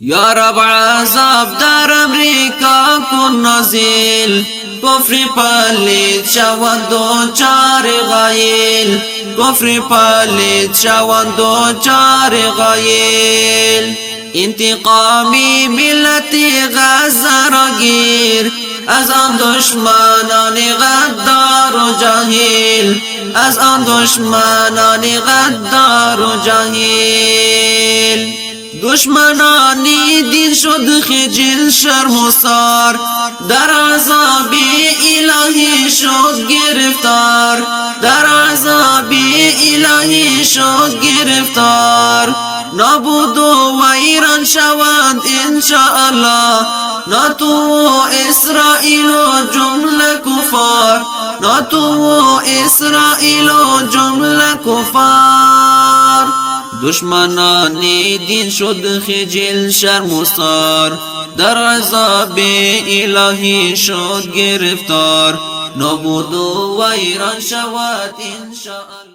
یا رب عذاب در امریکا کن نازل، کفر پلید شوند و چار غایل، کفر پلید شوند و چار غایل. انتقامی ملت غزه را گیر از آن دشمنان غدار و جاهل، از آن دشمنان غدار و جاهل. دشمنانی دین شد خجل شرمسار، در عذاب الهی شد گرفتار، در عذاب الهی شد گرفتار. نابود و ویران شوند انشاءالله ناتو و اسرائیل و جمله کفار، ناتو و اسرائیل و جمله کفار. دشمنان دین شد خجل شرمسار، در عذاب الهی شد گرفتار. نابود و ویران شود انشاءالله.